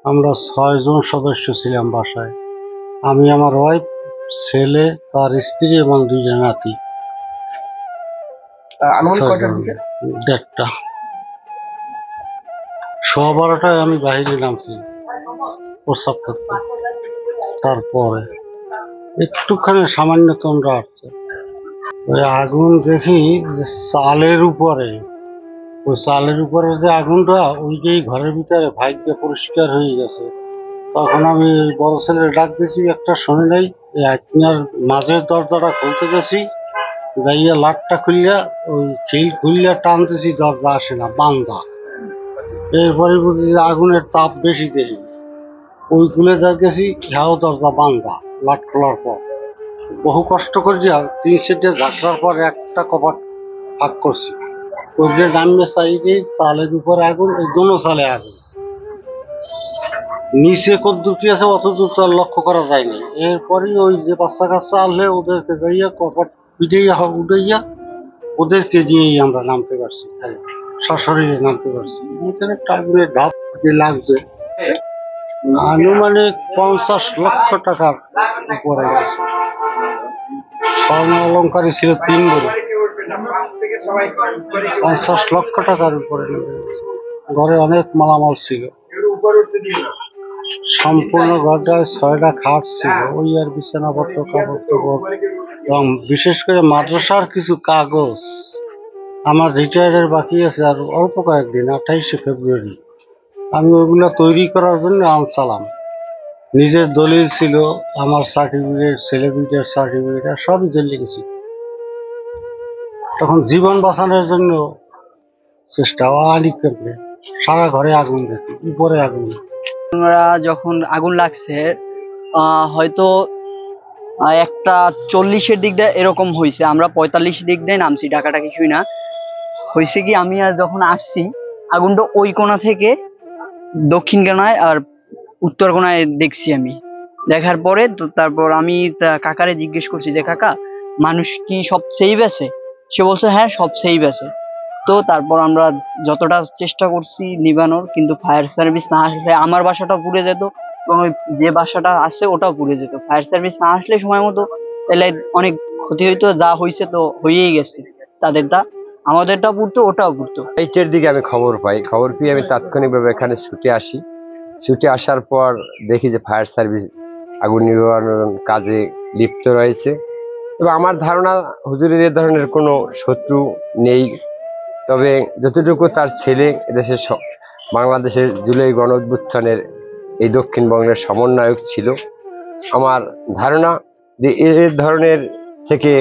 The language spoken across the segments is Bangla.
আমরা ৬ জন সদস্য ছিলাম বাসায়। আমি, আমার ওয়াইফ, ছেলে, তার স্ত্রী এবং ২ জন নাতি। আনুমানিক ৬ কয়টার জন। দিকে? ১:৩০। ১১:১২টায় আমি বাহিরে নামছি প্রস্রাব করতে। তারপরে একটুখানি সামান্য তোমরা আসছে, ওই আগুন দেখি যে চালের উপরে, ওই চালের উপরে যে আগুনটা ওইটাই ঘরের ভিতরে ভাগ্যে পরিষ্কার হয়ে গেছে। তখন আমি বড় ছেলে ডাক দিয়েছি, একটা শুনে নাই। এই আত্মীয়ার মাঝের দরজাটা খুলতে গেছি, যাইয়া লাটটা খুললিয়া ওই খিল খুললিয়া টানতেছি, দরজা আসে না, বান্ধা। এরপরে বুঝি যে আগুনের তাপ বেশি দেই, ওই খুলে যা গেছি, হ্যাঁ দরজা বান্ধা। লাট খোলার পর বহু কষ্ট করিয়া ৩ সেটে ঝাঁকড়ার পর একটা কপাট ফাঁক করছি। ওইগুলো নামিয়ে চাইলে চালের উপরে আগুন, ওই দোনো চালে আগুন। নিচে কদ্দুর কি আছে অত দূর তো আর লক্ষ্য করা যায়নি। এরপরেই ওই যে বাচ্চা কাচ্চা আনলে ওদেরকে যাইয়া কপাট পিটাইয়া উঠাইয়া ওদেরকে দিয়েই আমরা নামতে পারছি, সশরীরে নামতে পারছি। এখানে একটা আগুনের ধাপ যে লাগছে আনুমানিক ৫০ লক্ষ টাকার উপরে গেছে। স্বর্ণ অলঙ্কারই ছিল ৩ ভরি। ৫০ লক্ষ টাকার উপরে লেগে গেছে। ঘরে অনেক মালামাল ছিল। সম্পূর্ণ ঘরটায় ৬টা খাট ছিল, ওই আর বিছানাপত্র, কাপড় টাপড় এবং বিশেষ করে মাদ্রাসার কিছু কাগজ। আমার রিটায়ারের বাকি আছে আর অল্প কয়েকদিন, ২৮শে ফেব্রুয়ারি। আমি ওইগুলো তৈরি করার জন্য আনসালাম। নিজের দলিল ছিল, আমার সার্টিফিকেট, ছেলে ২টার সার্টিফিকেট, আর সবই জেলে গেছি। তখন জীবন বাঁচানোর জন্য চেষ্টা আলিক্যে সারা ঘরে আগুন দেখি, উপরে আগুন। আমরা যখন আগুন লাগছে হয়তো ১:৪০-এর দিক দিয়ে এরকম হয়েছে। আমরা ৪৫ দিক দিয়ে নামছি, ঢাকাটা কিছুই না। হয়েছে কি, আমি আর যখন আসছি আগুনটা ওই কোণা থেকে দক্ষিণ কোণায় আর উত্তর কোণায় দেখছি। আমি দেখার পরে তো তারপর আমি কাকারে জিজ্ঞেস করছি যে কাকা, মানুষ কি সব সেভ আছে? সে বলছে হ্যাঁ, সব সেভ আছে। তো তারপর আমরা যতটা চেষ্টা করছি নিবানোর, কিন্তু ফায়ার সার্ভিস না আসলে আমার বাসাটা পুড়ে যেত এবং ওই যে বাসাটা আছে ওটাও পুড়ে যেত। ফায়ার সার্ভিস না আসলে সময় মতো তাহলে অনেক ক্ষতি হইতো। যা হয়েছে তো হয়েই গেছে, তাদেরটা, আমাদেরটা পুড়তো, ওটাও পুড়তো। 8টার দিকে আমি খবর পাই। খবর পেয়ে আমি তাৎক্ষণিকভাবে এখানে ছুটে আসি। ছুটে আসার পর দেখি যে ফায়ার সার্ভিস আগুন নিবারণের কাজে লিপ্ত রয়েছে। এবং আমার ধারণা হুজুরের এ ধরনের কোনো শত্রু নেই। তবে যতটুকু তার ছেলে এদেশের বাংলাদেশের জুলাই গণঅভ্যুত্থানের এই দক্ষিণবঙ্গের সমন্বয়ক ছিল, আমার ধারণা যে এ ধরনের থেকে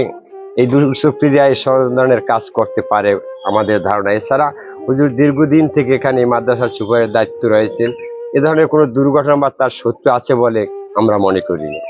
এই দুষ্কৃতীরা এই সব ধরনের কাজ করতে পারে আমাদের ধারণা। এছাড়া হুজুর দীর্ঘদিন থেকে এখানে মাদ্রাসার সুপারের দায়িত্ব রয়েছেন। এ ধরনের কোনো দুর্ঘটনা বা তার শত্রু আছে বলে আমরা মনে করি না।